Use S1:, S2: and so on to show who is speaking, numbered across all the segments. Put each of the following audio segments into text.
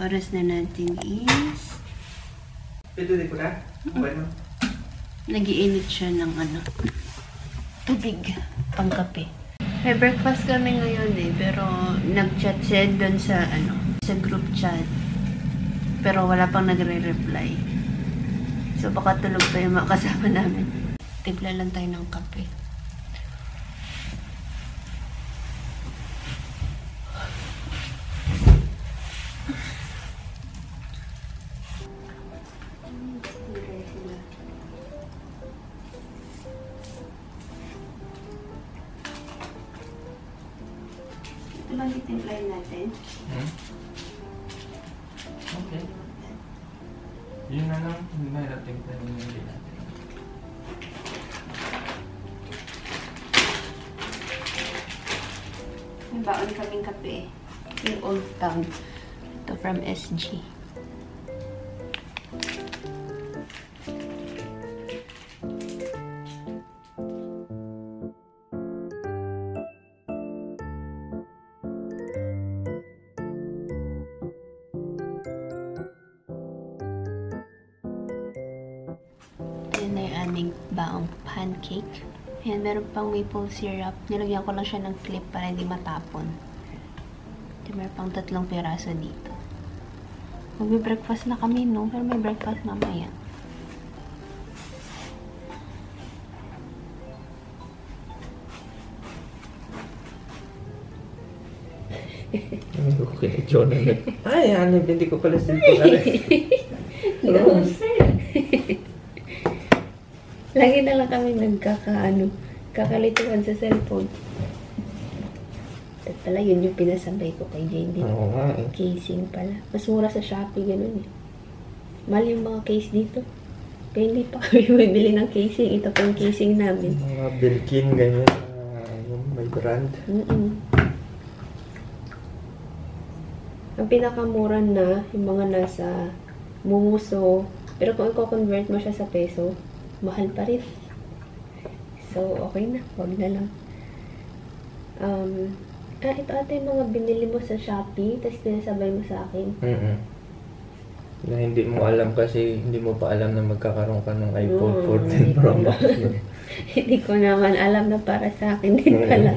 S1: oras na natin is...
S2: Ito di ko na? Bueno.
S1: Nag-iinit siya ng tubig, pangkape. May breakfast kami ngayon pero nag-chat siya doon sa sa group chat. Pero wala pang nagre-reply. So baka tulog pa yung mga kasama namin. Timpla lang tayo ng kape. Ito lang itimplahin natin.
S2: Okay. Yun na lang. Yun na natin yung hindi natin.
S1: May baon kaming kape. Yung Old Town. Ito from SG. Yan na yung aming baong pancake. Ayan, meron pang maple syrup. Nilagyan ko lang siya ng clip para hindi matapon. Meron pang 3 piraso dito. Magbe-breakfast na kami, no? Pero may breakfast mamaya.
S2: Hindi ko kinityon na. Ay, hindi ko pala cellphone.
S1: Lagi na lang kami kakalituan sa cellphone. At pala, yun yung pinasabay ko kay JD.
S2: Oo nga eh.
S1: Casing pala. Mas mura sa Shopee, ganun eh. Mahal yung mga case dito. Kaya hindi pa kami bumibili ng casing. Ito pa yung casing namin.
S2: Mga Belkin, ganyan. Yung may brand.
S1: Ang pinakamura na, yung mga nasa Mumuso. Pero kung i-convert mo siya sa peso, mahal pa rin. So, okay na. Huwag na lang. Ito ata yung mga binili mo sa Shopee, tapos pinasabay mo sa akin.
S2: Na hindi mo alam kasi hindi mo pa alam na magkakaroon ka ng iPhone 14 Pro Max.
S1: Hindi ko naman alam na para sa akin din pala.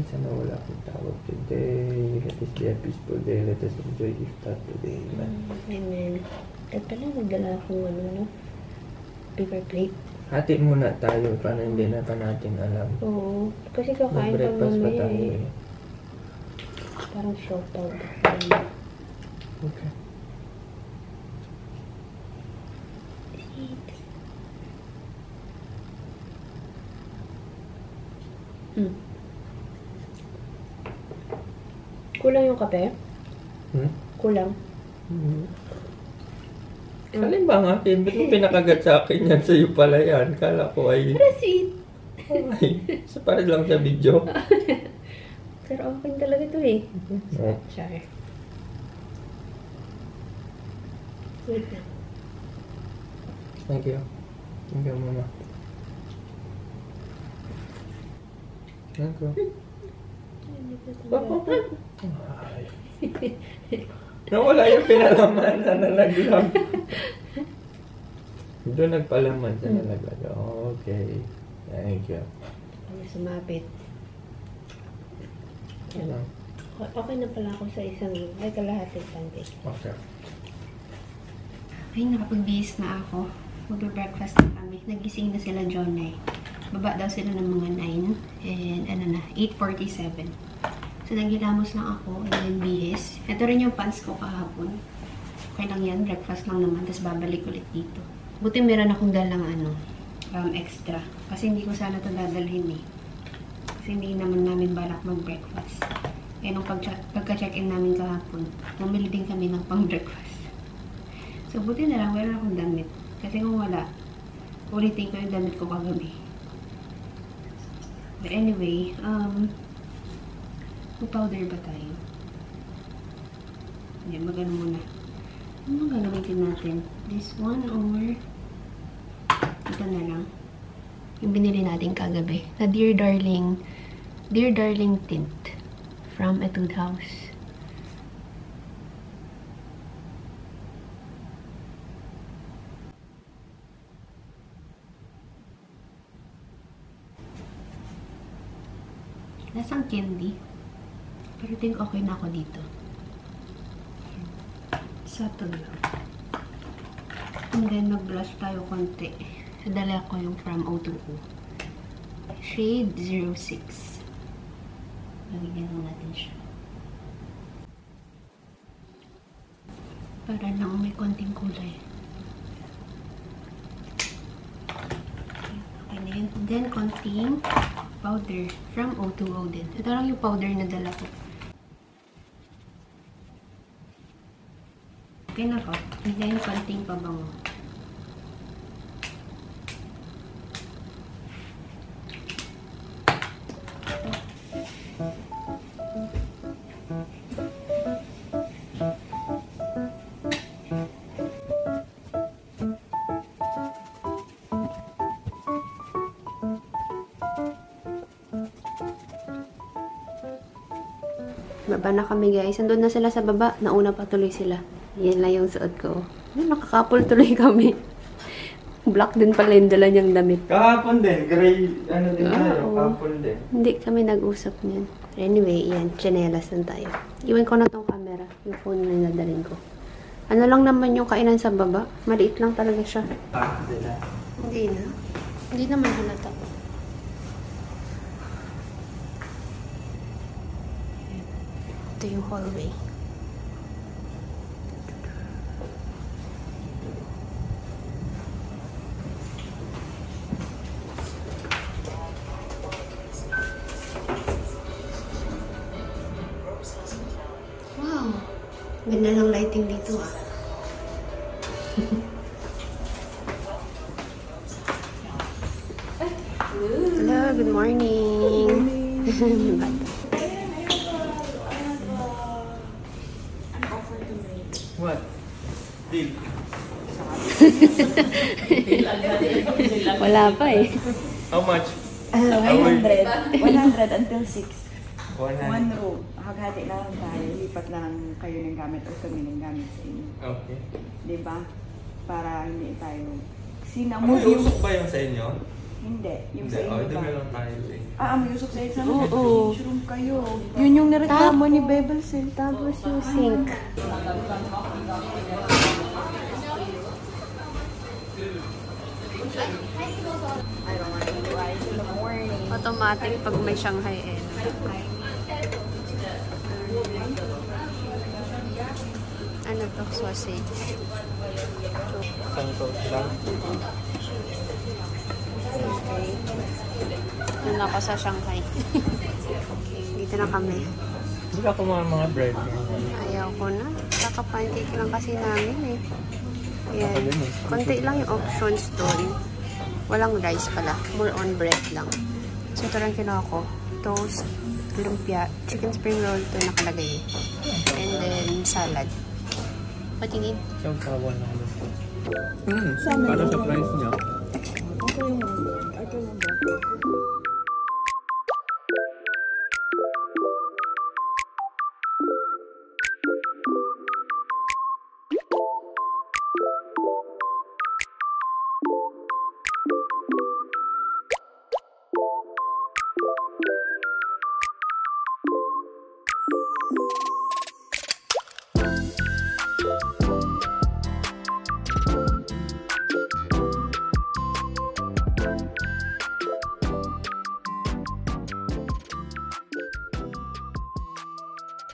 S2: Sana wala akong tawag today. Let us be a peaceful day. Let us enjoy iftar today.
S1: Amen. At pala, nagdala akong paper plate.
S2: Hati muna tayo para hindi na pa natin alam.
S1: Oo. Kasi kakain pa
S2: Mag-breakfast pa
S1: mamaya
S2: tayo
S1: eh. Parang shortdown.
S2: Okay.
S1: Kulang yung kape? Kulang.
S2: Alin ba ang akin? Ba't mo pinakagat sa akin yan? Sa'yo pala yan. Kala ko ay...
S1: Pero sweet.
S2: Ay, so para lang sa video.
S1: Pero okay talaga ito eh. Sorry. Wait na.
S2: Thank you. Thank you, Mama. Thank you. Ay. Nawala yung pinalaman na nalaglag. Doon nagpalaman sa nalaglag. Okay. Thank you.
S1: Sumapit. Okay na pala ako sa kalahating pancake.
S2: Okay.
S1: Ay, nakapag-bihis na ako. Mag-breakfast na kami. Nagising na sila John eh. Baba daw sila ng mga 9 and 8:47. So, naghilamos lang ako and then bihis. Ito rin yung pants ko kahapon. Okay lang yan. Breakfast lang naman. Tapos babalik ulit dito. Buti meron akong dalang extra. Kasi hindi ko sana ito dadalhin eh. Kasi hindi naman namin balak mag-breakfast. Eh, nung pagka-check-in namin kahapon, bumili din kami ng pang-breakfast. So, buti na lang, meron akong damit. Kasi kung wala, ulitin ko yung damit ko kagabi. But anyway, mag-powder ba tayo? Hindi, mag-ano muna. Ano gagamitin natin? This one or ito na lang. Yung binili natin kagabi. Na Dear Darling tint. from Etude House. Lasang candy. Pero think okay na ako dito. Subtle lang. And then, mag-blush tayo konti. Dala ko yung from O2O. Shade 06. Lagyan lang natin siya. Para lang may konting kulay. Okay na yun. Then, konting powder from O2O din. Ito lang yung powder na dala ko. Okay na ko. And then, konting pabango. Baba na kami guys. Andun na sila sa baba. Nauna pa tuloy sila. Yan lang yung suot ko. Nakakapul tuloy kami. Black din pala yung dala niyang damit.
S2: Kahapon din. Gray, ano din tayo. Kahapon din.
S1: Hindi kami nag-usap niyan. Anyway, yan. Chinelas lang tayo. Iwan ko na tong camera. Yung phone na nadalhin ko. Ano lang naman yung kainan sa baba. Maliit lang talaga siya. Hindi na. Hindi naman halata. Ito yung hallway. Wow! Ganda ng lighting dito ah. Hello, good morning.
S2: What? Deal.
S1: Wala pa eh.
S2: How much?
S3: 100. 100 until 6.
S2: 100.
S3: One room. Haghati na lang tayo. Lipat na lang kayo ng gamit o kami ng gamit sa inyo.
S2: Okay.
S3: Diba? Para hindi tayo...
S2: May usok ba yung sa inyo?
S3: Hindi. Yung
S2: Hindi.
S3: sa inyo
S2: Ito
S3: ba?
S2: meron tayo sa inyo.
S3: May usok sa exam?
S1: Oo.
S3: Room kayo. Yun yung nareklamo ni Bebel Sil.
S1: Tapos yung sink. Automatic pag may Shanghai eh. Ano to? Sausage.
S2: Isang toast lang.
S1: Okay. Doon ako sa Shanghai. Dito na kami.
S2: Hindi ka kumain mga bread.
S1: Ayaw ko na. Kaka-pancake lang kasi namin eh. Ayan. Konti lang yung options doon. Walang rice pala. More on bread lang. So ito lang kinuha ko. Toast, lumpia, chicken spring roll. Ito nakalagay. And then salad. What you need?
S2: Siyang kawan lang ito. Ano sa price niya?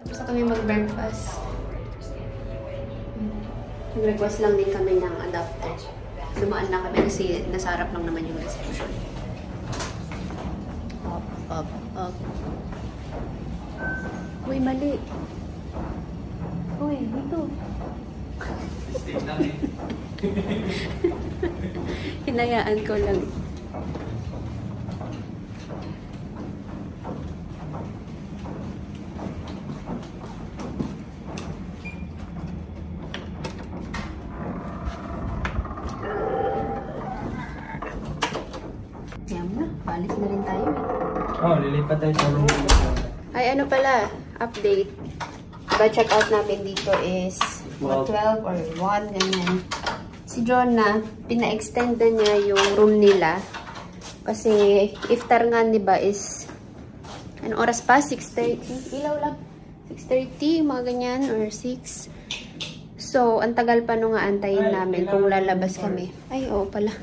S1: Tapos na kami mag-breakfast. Nag-request lang din kami ng adapter. Dumaan lang kami kasi nasa harap lang naman yung reception. Up, up, up. Uy, mali. Uy, dito. Hinayaan ko lang. Paalis na rin tayo.
S2: Oh, lilipat tayo sa room.
S1: Ay, ano pala? update. Check out namin dito is 12 or 1, ganyan. Si Jonah, pina-extend na niya yung room nila. Kasi iftar nga, diba, is anong oras pa? 6:30? Ilaw lang. 6:30, mga ganyan, or 6. So, ang tagal pa nung aantayin namin kung lalabas kami. Ay, oo pala.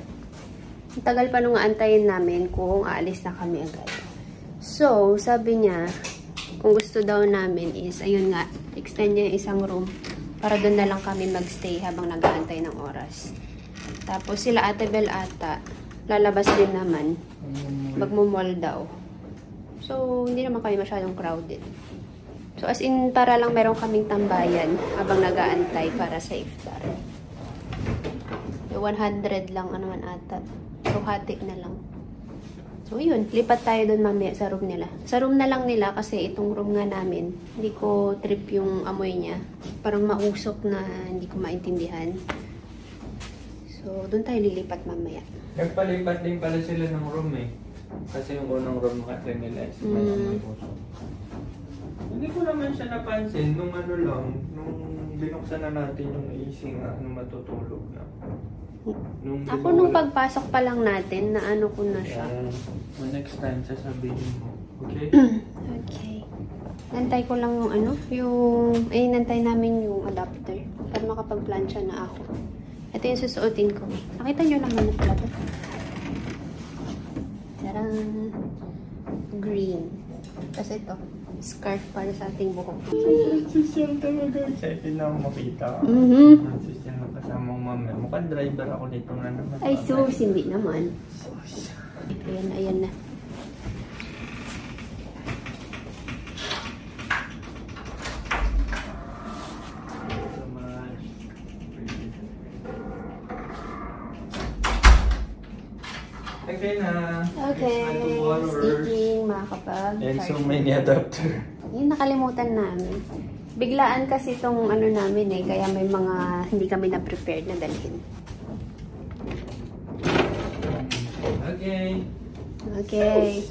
S1: Ang tagal pa nung aantayin namin kung aalis na kami agad. So, sabi niya, kung gusto daw namin is, ayun nga, extend niya yung isang room para doon na lang kami magstay habang nag-aantay ng oras. Tapos sila Ate Bel ata, lalabas din naman. Magmumall daw. So, hindi naman kami masyadong crowded. So, as in, para lang meron kaming tambayan habang nag-aantay para sa iftar. So, 100 lang naman ata. So, hati na lang. So, yun. Lipat tayo doon mamaya sa room nila. Sa room na lang nila kasi itong room nga namin, hindi ko trip yung amoy niya. Parang mausok na hindi ko maintindihan. So, doon tayo lilipat mamaya.
S2: Nagpalipat din pala sila ng room eh. Kasi yung unang room kasi nila is may amoy usok. Hindi ko naman siya napansin nung ano lang, nung binuksan na natin yung AC nga, nung matutulog na.
S1: Ako nung pagpasok pa lang natin, na ano ko na siya.
S2: Next time, sasabihin mo. Okay?
S1: Okay. Nantay ko lang yung ano, nantay namin yung adapter para makapag-plancha na ako. Ito yung susuotin ko. Nakita nyo naman pala ito. Tarang! Green. Tapos ito, scarf para sa ating buhok.
S2: Social talaga. Excited na ako makita. Social na kasamang mami. Mukhang driver ako dito na naman.
S1: Ay, sus, hindi naman. Ayan, ayan na.
S2: Okay na.
S1: Okay. Speaking, mga kapag.
S2: And so many adapter.
S1: Yun, nakalimutan namin. Biglaan kasi itong ano namin eh, kaya may mga hindi kami na-prepared na dalhin.
S2: Okay.
S1: Okay.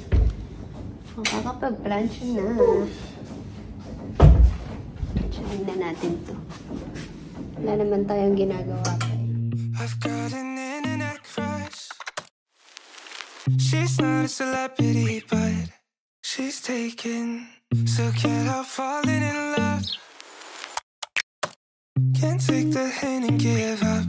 S1: Makakapag-plancha na. Planchahin na natin to. Wala naman tayong ginagawa pa eh.
S4: I've got an internet crush. She's not a celebrity, but she's taken. So can't help falling in love. Can't take the hint and give up.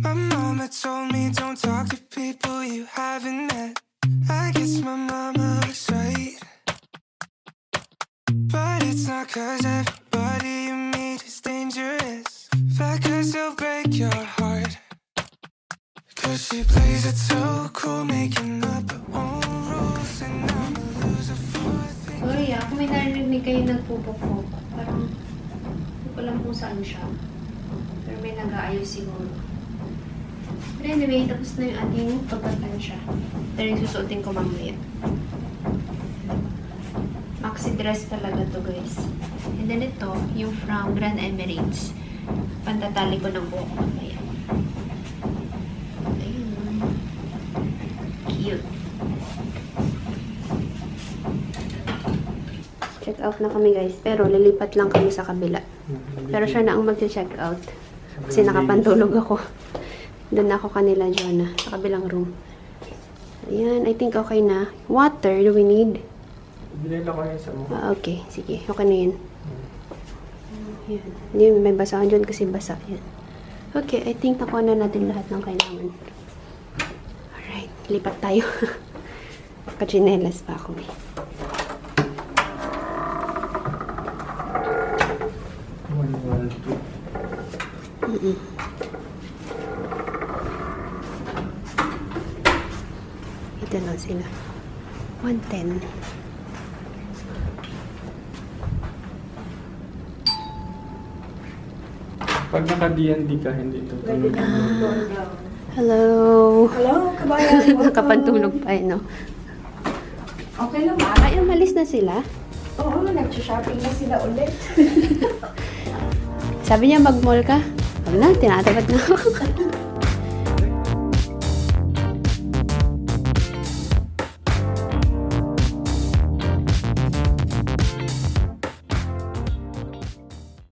S4: My mama told me don't talk to people you haven't met. I guess my mama was right. But it's not 'cause everybody you meet is dangerous, but 'cause they'll break your heart. 'Cause she plays it so cool, making up her own rules, and I'm a loser for things.
S1: Sorry ako may narinig kayo nagpupukpok. Parang hindi ko alam kung saan siya. Pero may nag-aayos siguro. But anyway, tapos na yung ating pagpapalansya. Ito yung susuotin ko mamaya. Maxi dress talaga to guys. And then ito, yung from Grand Emirates. Pantatali ko ng buhok mamaya. Ayun. Cute. Check out na kami guys. Pero lilipat lang kami sa kabila. Pero siya na ang mag-check out. Kasi nakapantulog ako. Doon ako kanila, Jonah. Sa kabilang room. Ayan. I think okay na. Water do we need?
S2: Binila ko yun sa mukha.
S1: Okay. Sige. Okay na yun. Ayan. Hindi, may basahan dyan kasi basa. Yan. Okay. I think nakuha na natin lahat ng kailangan. Alright. Lipat tayo. Kachinelas pa ako eh.
S2: 1, 2.
S1: Ito lang sila. 110.
S2: Pag naka-D&D ka, hindi tutulog.
S1: Hello.
S3: Hello, kabayan.
S1: Nakapantulog pa eh, no?
S3: Okay lang ba?
S1: Ay, umalis na sila.
S3: Oo, nag-shopping na sila ulit.
S1: Sabi niya mag-mall ka. Wag na, tinatamad na ako.